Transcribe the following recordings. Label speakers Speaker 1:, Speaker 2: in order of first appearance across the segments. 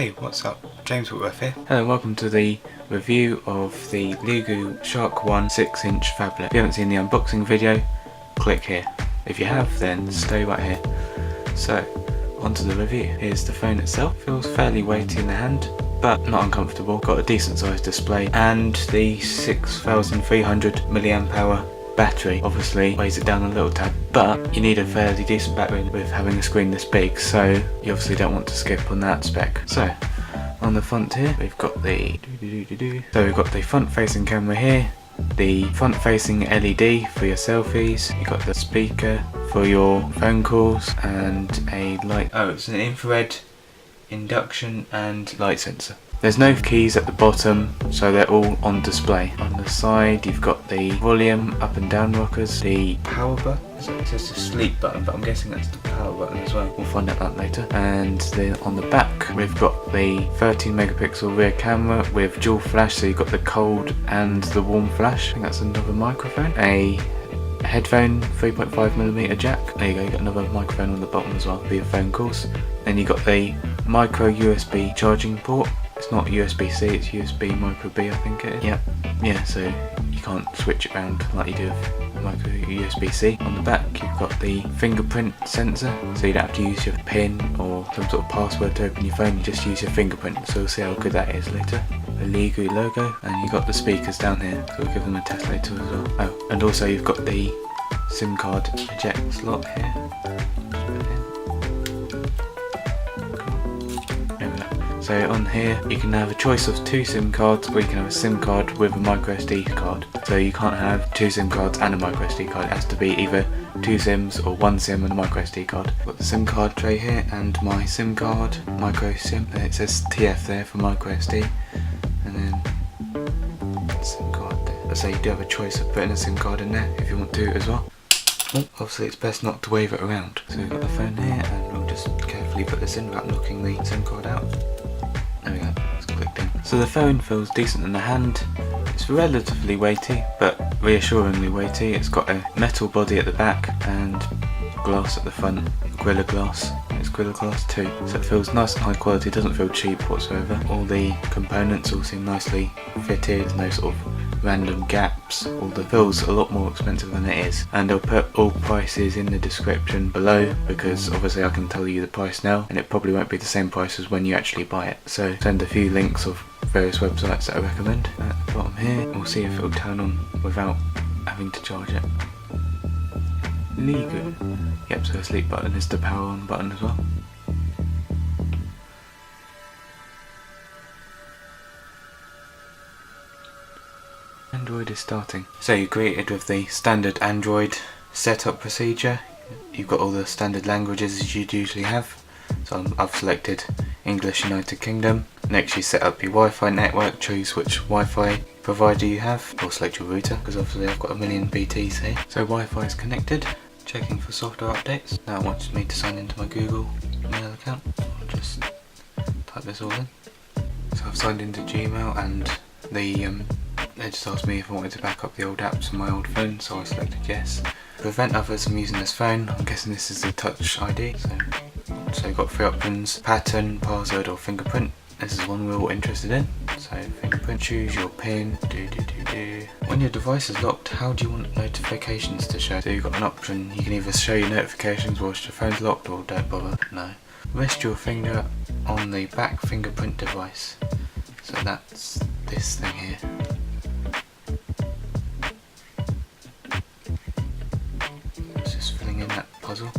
Speaker 1: Hey, what's up? James Whitworth here.
Speaker 2: Hello and welcome to the review of the Leagoo Shark 1 6-inch phablet. If you haven't seen the unboxing video, click here. If you have, then stay right here. So, onto the review. Here's the phone itself. Feels fairly weighty in the hand, but not uncomfortable. Got a decent sized display, and the 6300 mAh battery obviously weighs it down a little tad, but you need a fairly decent battery with having a screen this big, so you obviously don't want to skip on that spec. So on the front here we've got the front facing camera here, the front facing LED for your selfies, you've got the speaker for your phone calls, and a light. Oh, it's an infrared, induction and light sensor. There's no keys at the bottom, so they're all on display. On the side you've got the volume up and down rockers, the power button. It says the sleep button, but I'm guessing that's the power button as well. We'll find out that later. And then on the back we've got the 13 megapixel rear camera with dual flash, so you've got the cold and the warm flash. I think that's another microphone. A headphone 3.5mm jack. There you go, you got another microphone on the bottom as well for your phone calls. Then you got the micro USB charging port. It's not USB-C, it's USB micro B, I think it is. Yeah, so you can't switch it around like you do with micro USB-C. On the back you've got the fingerprint sensor, so you don't have to use your PIN or some sort of password to open your phone, you just use your fingerprint, so we'll see how good that is later. The Leagoo logo, and you've got the speakers down here, so we'll give them a test later as well. Oh, and also you've got the SIM card eject slot here. So on here you can have a choice of 2 SIM cards, or you can have a SIM card with a micro SD card. So you can't have 2 SIM cards and a micro SD card, it has to be either 2 SIMs or 1 SIM and a micro SD card. Got the SIM card tray here and my SIM card, micro SIM, it says TF there for micro SD, and then SIM card there. So you do have a choice of putting a SIM card in there if you want to as well. Obviously it's best not to wave it around. So we've got the phone here, and we'll just carefully put this in without knocking the SIM card out. There we go, it's clicked in. So the phone feels decent in the hand. It's relatively weighty, but reassuringly weighty. It's got a metal body at the back and glass at the front, Gorilla Glass. It's Gorilla Glass too, so it feels nice and high quality, doesn't feel cheap whatsoever. All the components all seem nicely fitted, there's no sort of random gaps. Feels a lot more expensive than it is, and I'll put all prices in the description below, because obviously I can tell you the price now and it probably won't be the same price as when you actually buy it. So send a few links of various websites that I recommend. At the bottom here we'll see if it'll turn on without having to charge it. Leagoo. Yep, so the sleep button is the power on button as well. Android is starting. So you're greeted with the standard Android setup procedure. You've got all the standard languages as you'd usually have. So I've selected English United Kingdom. Next you set up your Wi-Fi network, choose which Wi-Fi provider you have, or select your router, because obviously I've got a million BTs here. So Wi-Fi is connected. Checking for software updates. Now it wants me to sign into my Google mail account. I'll just type this all in. So I've signed into Gmail, and they just asked me if I wanted to back up the old apps on my old phone, so I selected yes. Prevent others from using this phone. I'm guessing this is the Touch ID. So you've got 3 options: pattern, password or fingerprint. This is one we're all interested in. So fingerprint, choose your PIN. When your device is locked, how do you want notifications to show? So you've got an option, you can either show your notifications whilst your phone's locked, or don't bother. No. Rest your finger on the back fingerprint device. So that's this thing here. It's just filling in that puzzle,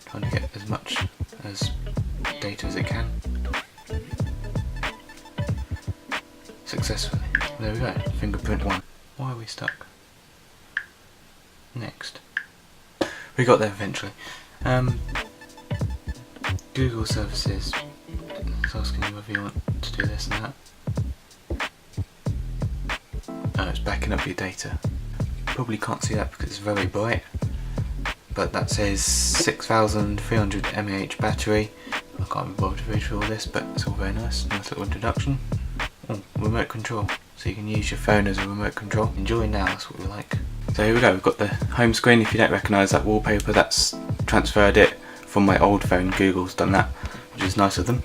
Speaker 2: trying to get as much as data as it can. Successfully. There we go, fingerprint 1. Why are we stuck? Next. We got there eventually. Google services. It's asking you whether you want to do this and that. Oh, it's backing up your data. Probably can't see that because it's very bright, but that says 6300 mAh battery. I can't be bothered to read through all this, but it's all very nice. Nice little introduction. Oh, remote control, so you can use your phone as a remote control. Enjoy now, that's what we like. So here we go, we've got the home screen. If you don't recognise that wallpaper, that's transferred it from my old phone. Google's done that, which is nice of them.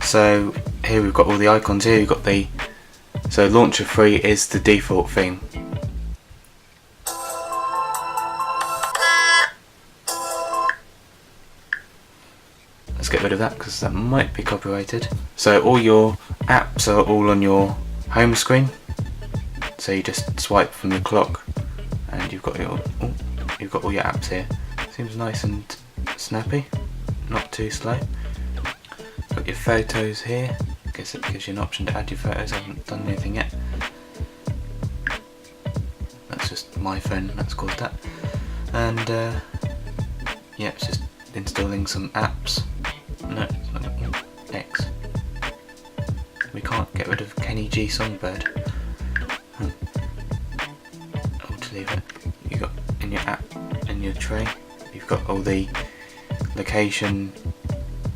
Speaker 2: So here we've got all the icons here. You've got the, so launcher free is the default theme. Let's get rid of that because that might be copyrighted. So all your apps are all on your home screen. So you just swipe from the clock, and you've got all your apps here. Seems nice and snappy, not too slow. Got your photos here. I guess it gives you an option to add your photos. I haven't done anything yet. That's just my phone. That's called that. And yeah, it's just installing some apps. No, it's not X. We can't get rid of Kenny G Songbird. Oh, to leave it. You got in your app, in your tray, you've got all the location.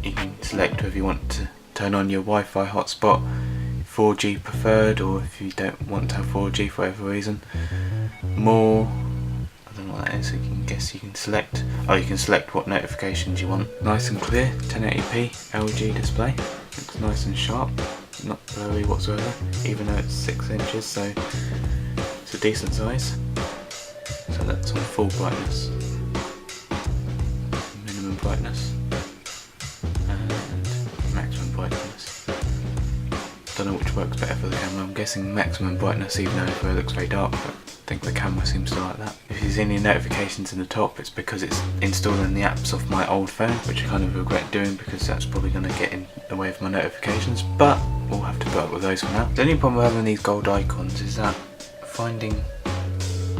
Speaker 2: You can select whether you want to turn on your Wi-Fi hotspot, 4G preferred, or if you don't want to have 4G for whatever reason. More. I don't know what that is. You can select. Oh, you can select what notifications you want. Nice and clear, 1080p LG display. Looks nice and sharp, not blurry whatsoever. Even though it's 6 inches, so it's a decent size. So that's on full brightness, minimum brightness, and maximum brightness. Don't know which works better for the camera. I'm guessing maximum brightness, even though it looks very dark. But I think the camera seems to like that. If you see any notifications in the top, it's because it's installing the apps off my old phone, which I kind of regret doing because that's probably going to get in the way of my notifications, but we'll have to put up with those for now. The only problem with having these gold icons is that finding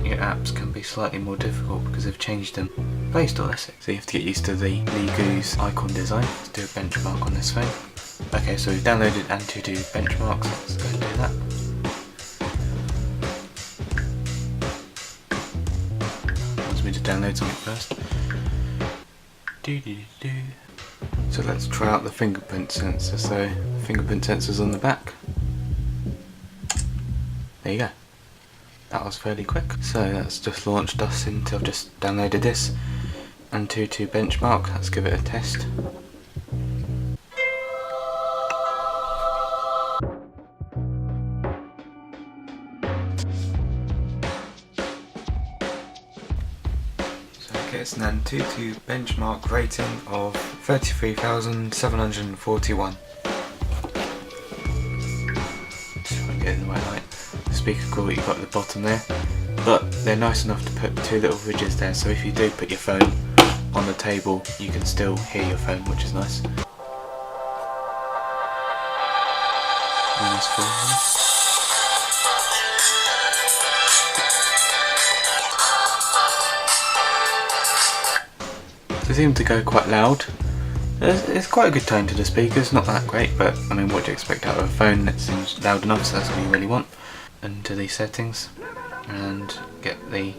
Speaker 2: your apps can be slightly more difficult because they've changed them. Play Store, that's it. So you have to get used to the Leagoo's icon design. Let's do a benchmark on this phone. Okay, so we've downloaded Antutu benchmarks. Let's go and do that. Me to download something first. So let's try out the fingerprint sensor. So fingerprint sensor's on the back. There you go. That was fairly quick. So that's just launched us into. I've just downloaded this Antutu benchmark. Let's give it a test. It's an Antutu benchmark rating of 33,741. Just try and get it in the right light. The speaker quality you've got at the bottom there, but they're nice enough to put 2 little ridges there, so if you do put your phone on the table, you can still hear your phone, which is nice. Almost full. They seem to go quite loud. It's quite a good tone to the speakers, not that great, but I mean, what do you expect out of a phone? It seems loud enough, so that's what you really want. Into these settings and get the,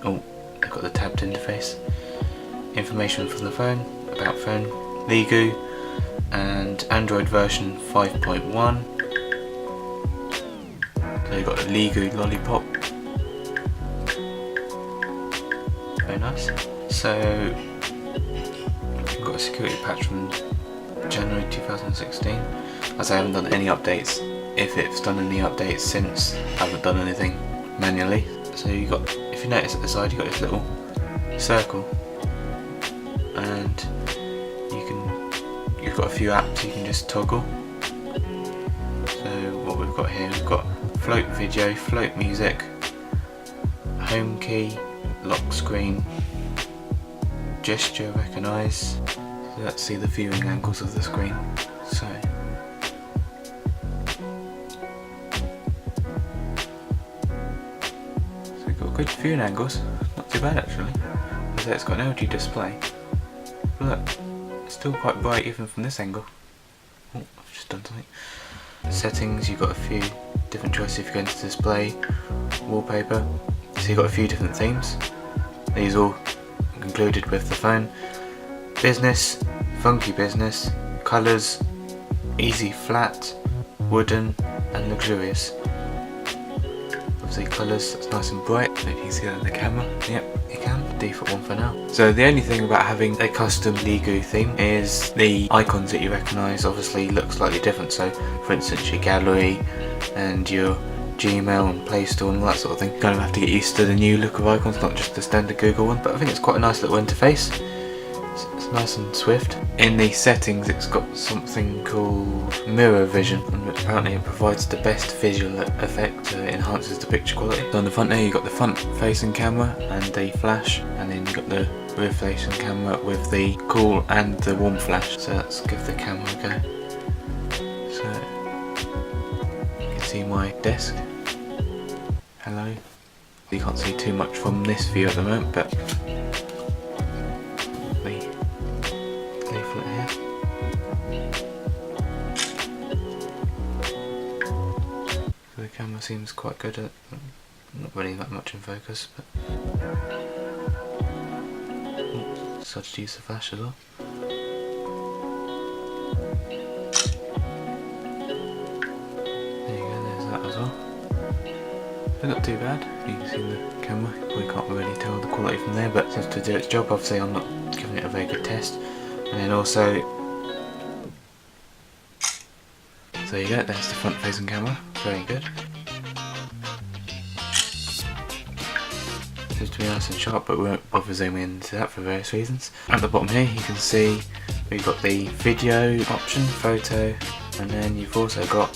Speaker 2: oh, they've got the tabbed interface. Information for the phone, about phone, Leagoo, and Android version 5.1. So you've got a Leagoo lollipop. Very nice. So, I've got a security patch from January 2016. As I haven't done any updates. If it's done any updates since, I haven't done anything manually. So you got, if you notice at the side, you got this little circle, and you've got a few apps you can just toggle. So what we've got here, we've got float video, float music, home key, lock screen, gesture recognise. So let's see the viewing angles of the screen. So we've got good viewing angles, not too bad actually. So it's got an LG display. Look, it's still quite bright even from this angle. Oh, I've just done something. Settings, you've got a few different choices if you go into display, wallpaper. So you've got a few different themes. These all included with the phone. Business, funky business, colours, easy flat, wooden and luxurious. Obviously colours, that's nice and bright, so you can see that in the camera. Yep. you can. Default one for now. So the only thing about having a custom Leagoo theme is the icons that you recognise obviously look slightly different. So for instance your gallery and your Gmail and Play Store and all that sort of thing. You kind of have to get used to the new look of icons, not just the standard Google one. But I think it's quite a nice little interface. It's nice and swift. In the settings it's got something called mirror vision, and apparently it provides the best visual effect. It enhances the picture quality. So on the front there you've got the front facing camera and the flash, and then you've got the rear facing camera with the cool and the warm flash. So let's give the camera a go. So you can see my desk. Hello. You can't see too much from this view at the moment, but leaflet here. So the camera seems quite good at, not really that much in focus, but such to use the flash as well. There you go, there's that as well. But not too bad. You can see the camera. We can't really tell the quality from there, but it seems to do its job. Obviously I'm not giving it a very good test. And then also, so there you go, there's the front facing camera, very good. Seems to be nice and sharp, but we won't bother zooming into that for various reasons. At the bottom here you can see we've got the video option, photo, and then you've also got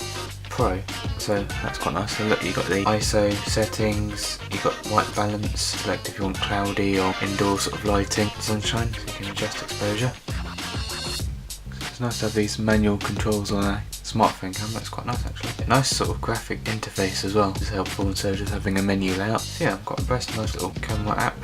Speaker 2: Pro, so that's quite nice. So look, you've got the ISO settings, you've got white balance, select if you want cloudy or indoor sort of lighting, sunshine, so you can adjust exposure. It's nice to have these manual controls on a smartphone camera. It's quite nice actually. Nice sort of graphic interface as well. It's helpful instead of just having a menu layout. So yeah, I'm quite impressed. Nice little camera app.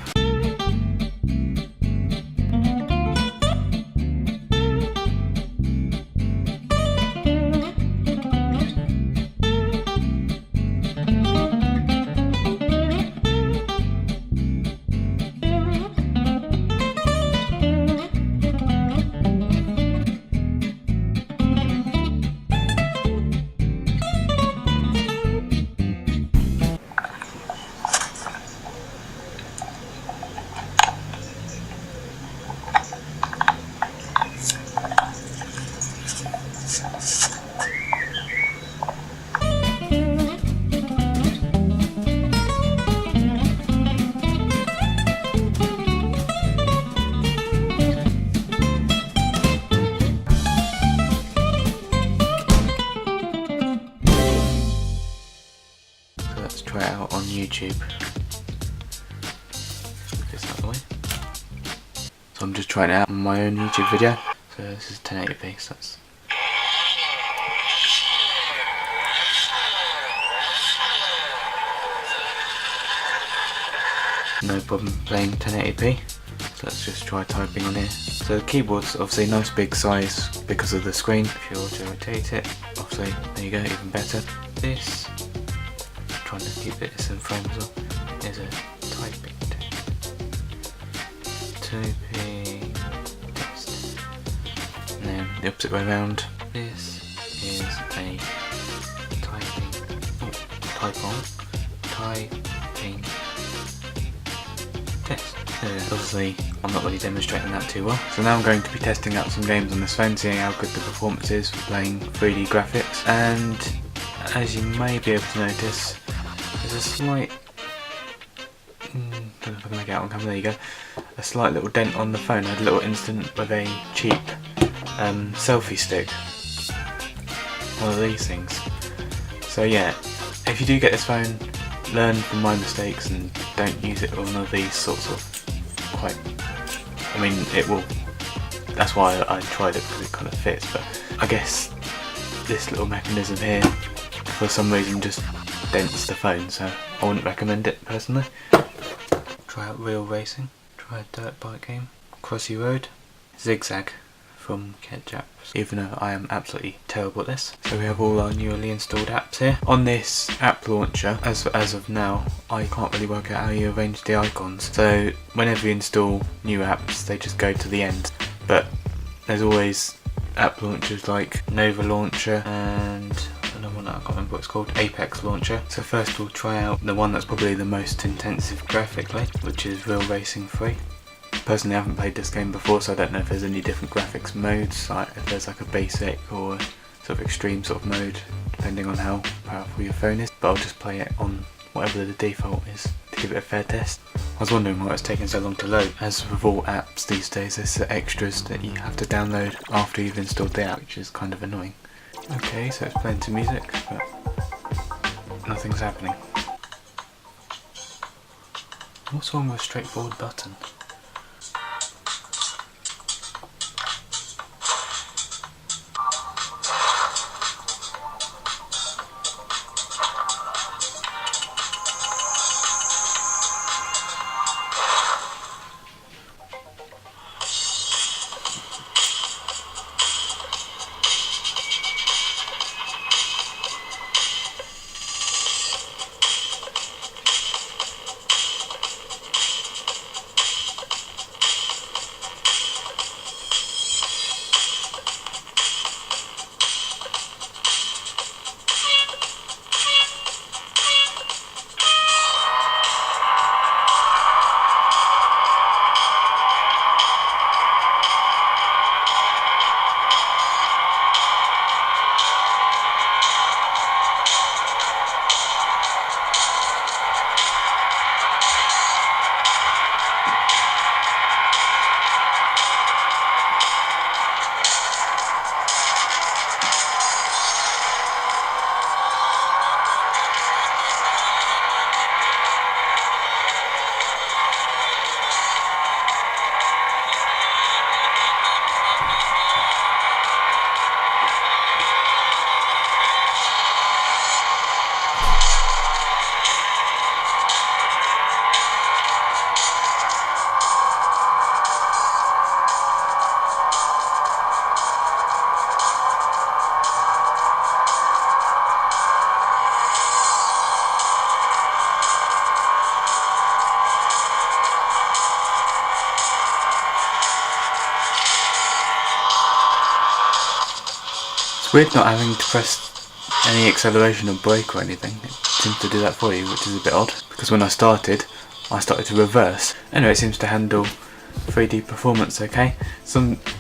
Speaker 2: Let's try it out on YouTube. Move this out of the way. So I'm just trying it out on my own YouTube video. So this is 1080p, so that's no problem playing 1080p. So let's just try typing on here. So the keyboard's obviously a nice big size because of the screen. If you were to rotate it, obviously there you go, even better. This, trying to keep it in frame as well, is a typing typing text. And then the opposite way around, this is a typing test. Obviously I'm not really demonstrating that too well. So now I'm going to be testing out some games on this phone, seeing how good the performance is for playing 3D graphics. And as you may be able to notice, there's a slight, don't know if I can make it out on camera, there you go, a slight little dent on the phone. I had a little incident with a cheap selfie stick, one of these things. So yeah, if you do get this phone, learn from my mistakes and don't use it on one of these sorts of quite, I mean it will, that's why I tried it, because it kind of fits, but I guess this little mechanism here for some reason just dents the phone, so I wouldn't recommend it personally. Try out real racing, try a dirt bike game, Crossy Road, Zigzag from Ketchup, even though I am absolutely terrible at this. So we have all our newly installed apps here. On this app launcher, as of now, I can't really work out how you arrange the icons. So whenever you install new apps, they just go to the end. But there's always app launchers like Nova Launcher and another one that I can't remember what it's called, Apex Launcher. So first we'll try out the one that's probably the most intensive graphically, which is Real Racing 3. Personally I haven't played this game before, so I don't know if there's any different graphics modes, like if there's like a basic or sort of extreme sort of mode, depending on how powerful your phone is, but I'll just play it on whatever the default is to give it a fair test. I was wondering why it's taking so long to load. As with all apps these days, there's extras that you have to download after you've installed the app, which is kind of annoying. Okay, so it's playing some music, but nothing's happening. What's wrong with a straightforward button? It's weird not having to press any acceleration or brake or anything. It seems to do that for you, which is a bit odd, because when I started to reverse. Anyway, it seems to handle 3D performance okay.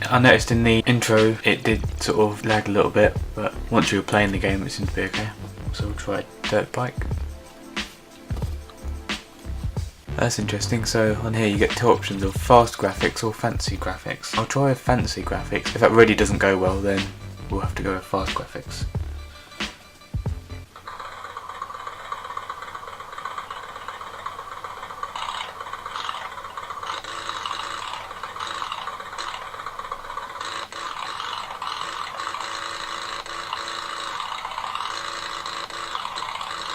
Speaker 2: I noticed in the intro it did sort of lag a little bit, but once you were playing the game it seemed to be okay. So we'll try dirt bike. That's interesting. So on here you get two options of fast graphics or fancy graphics. I'll try fancy graphics. If that really doesn't go well, then we'll have to go with fast graphics.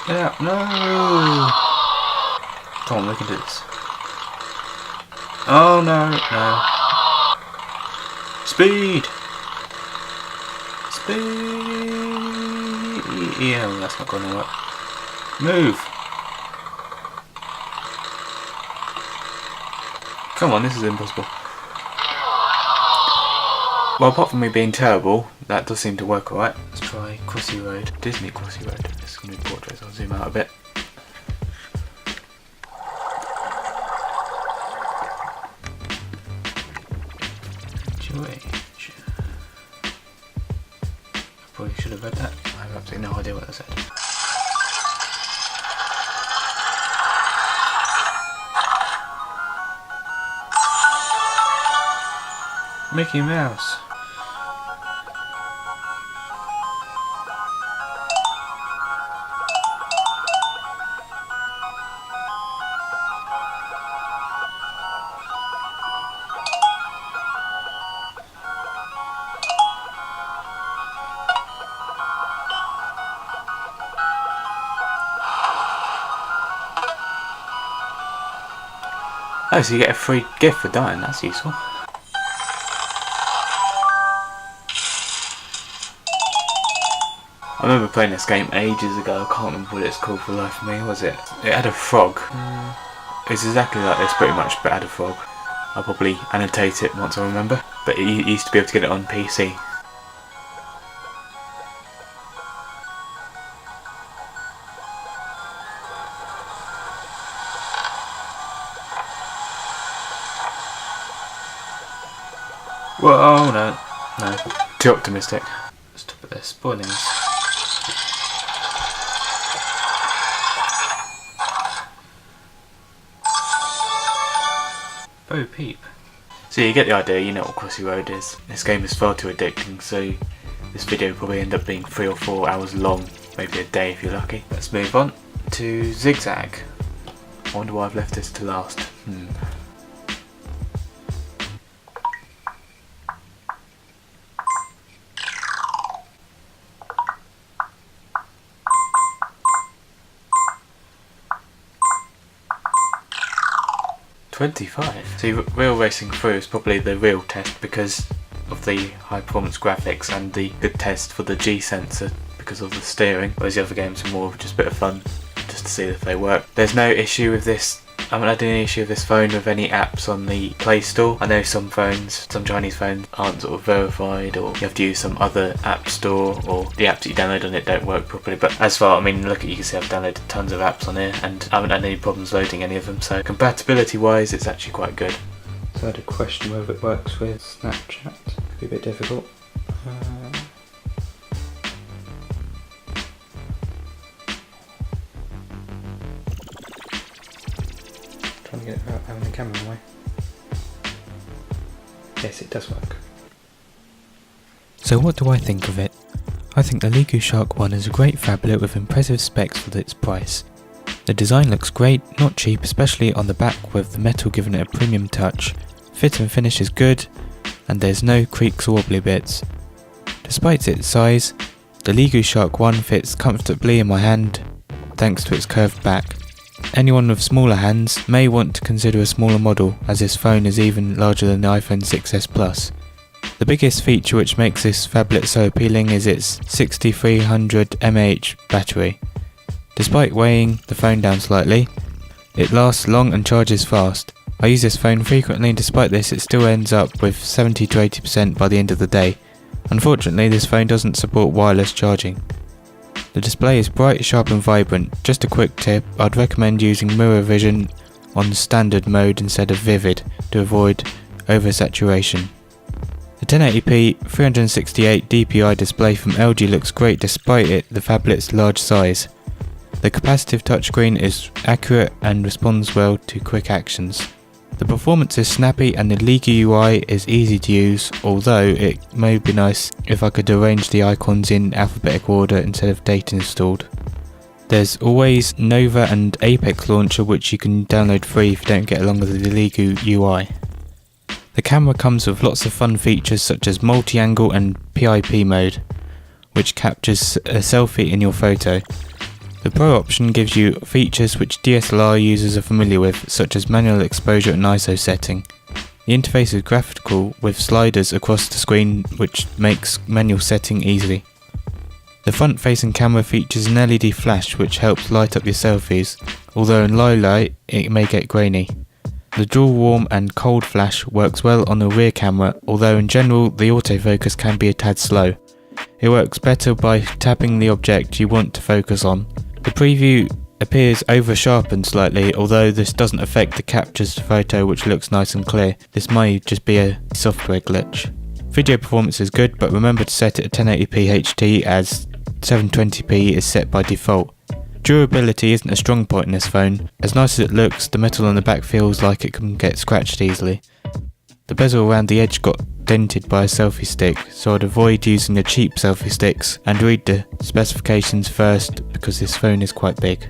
Speaker 2: Yeah, no! Come on, we can do this. Oh no, no. Speed! Speed! Yeah, well, that's not going to work. Move! Come on, this is impossible. Well, apart from me being terrible, that does seem to work alright. Let's try Crossy Road. Disney Crossy Road. This is going to be portrait, so I'll zoom out a bit. I probably should have read that. I have absolutely no idea what that said. Mickey Mouse. Oh, so you get a free gift for dying, that's useful. I remember playing this game ages ago. I can't remember what it's called for the life of me, was it? It had a frog. It's exactly like this pretty much, but it had a frog. I'll probably annotate it once I remember, but you used to be able to get it on PC. Well, oh no. Too optimistic. Stop it, they're spoiling us. Oh, peep. So you get the idea, you know what Crossy Road is. This game is far too addicting, so this video will probably end up being 3 or 4 hours long, maybe a day if you're lucky. Let's move on to Zigzag. I wonder why I've left this to last. 25. See, Real Racing 3 is probably the real test because of the high performance graphics and the good test for the G sensor because of the steering, whereas the other games are more of just a bit of fun just to see if they work. There's no issue with this. I haven't had any issue with this phone with any apps on the Play Store. I know some Chinese phones aren't sort of verified, or you have to use some other app store, or the apps that you download on it don't work properly. But as far, I mean, look, you can see I've downloaded tons of apps on here and I haven't had any problems loading any of them. So compatibility wise, it's actually quite good. So I had a question whether it works with Snapchat. Could be a bit difficult. Trying to get it without having the camera in the way. Yes, it does work.
Speaker 3: So what do I think of it? I think the Leagoo Shark 1 is a great phablet with impressive specs for its price. The design looks great, not cheap, especially on the back with the metal giving it a premium touch. Fit and finish is good, and there's no creaks or wobbly bits. Despite its size, the Leagoo Shark 1 fits comfortably in my hand thanks to its curved back. Anyone with smaller hands may want to consider a smaller model, as this phone is even larger than the iPhone 6s Plus. The biggest feature which makes this phablet so appealing is its 6300 mAh battery. Despite weighing the phone down slightly, it lasts long and charges fast. I use this phone frequently, and despite this it still ends up with 70 to 80% by the end of the day. Unfortunately, this phone doesn't support wireless charging. The display is bright, sharp and vibrant. Just a quick tip, I'd recommend using mirror vision on standard mode instead of vivid to avoid oversaturation. The 1080p 368 dpi display from LG looks great despite the phablet's large size. The capacitive touchscreen is accurate and responds well to quick actions. The performance is snappy and the Leagoo UI is easy to use, although it may be nice if I could arrange the icons in alphabetical order instead of date installed. There's always Nova and Apex Launcher, which you can download free if you don't get along with the Leagoo UI. The camera comes with lots of fun features such as multi-angle and PIP mode, which captures a selfie in your photo. The Pro option gives you features which DSLR users are familiar with, such as manual exposure and ISO setting. The interface is graphical with sliders across the screen which makes manual setting easy. The front-facing camera features an LED flash which helps light up your selfies, although in low light it may get grainy. The dual warm and cold flash works well on the rear camera, although in general the autofocus can be a tad slow. It works better by tapping the object you want to focus on. The preview appears over sharpened slightly, although this doesn't affect the captured photo which looks nice and clear. This may just be a software glitch. Video performance is good, but remember to set it at 1080p HT as 720p is set by default. Durability isn't a strong point in this phone. As nice as it looks, the metal on the back feels like it can get scratched easily. The bezel around the edge got dented by a selfie stick, so I'd avoid using the cheap selfie sticks and read the specifications first because this phone is quite big.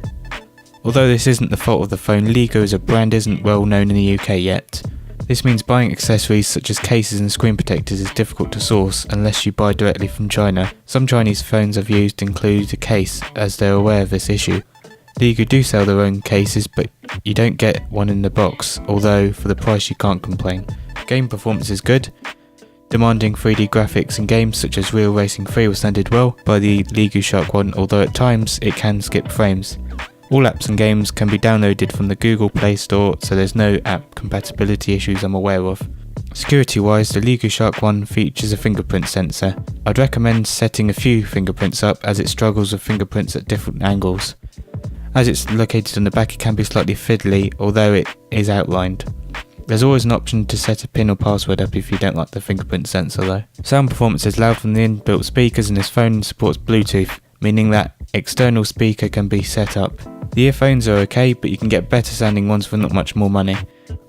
Speaker 3: Although this isn't the fault of the phone, Leagoo as a brand isn't well known in the UK yet. This means buying accessories such as cases and screen protectors is difficult to source unless you buy directly from China. Some Chinese phones I've used include a case, as they're aware of this issue. Leagoo do sell their own cases, but you don't get one in the box, although for the price you can't complain. Game performance is good. Demanding 3D graphics in games such as Real Racing 3 was handled well by the Leagoo Shark 1, although at times it can skip frames. All apps and games can be downloaded from the Google Play Store, so there's no app compatibility issues I'm aware of. Security wise, the Leagoo Shark 1 features a fingerprint sensor. I'd recommend setting a few fingerprints up as it struggles with fingerprints at different angles. As it's located on the back, it can be slightly fiddly, although it is outlined. There's always an option to set a PIN or password up if you don't like the fingerprint sensor though. Sound performance is loud from the inbuilt speakers, and this phone supports Bluetooth, meaning that external speaker can be set up. The earphones are okay, but you can get better sounding ones for not much more money.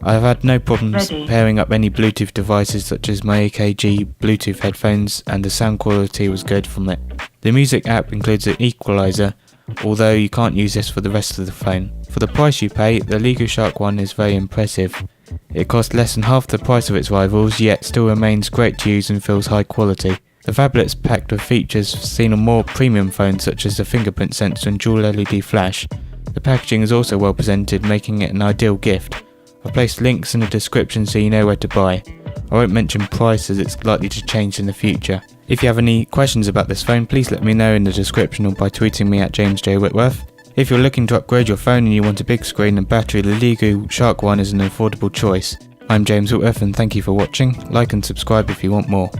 Speaker 3: I've had no problems pairing up any Bluetooth devices such as my AKG Bluetooth headphones, and the sound quality was good from it. The music app includes an equalizer, although you can't use this for the rest of the phone. For the price you pay, the Leagoo Shark one is very impressive. It costs less than half the price of its rivals, yet still remains great to use and feels high quality. The phablet's packed with features seen on more premium phones such as the fingerprint sensor and dual LED flash. The packaging is also well presented, making it an ideal gift. I've placed links in the description so you know where to buy. I won't mention price as it's likely to change in the future. If you have any questions about this phone, please let me know in the description or by tweeting me at James J Whitworth. If you're looking to upgrade your phone and you want a big screen and battery, the Leagoo Shark one is an affordable choice. I'm James Whitworth and thank you for watching. Like and subscribe if you want more.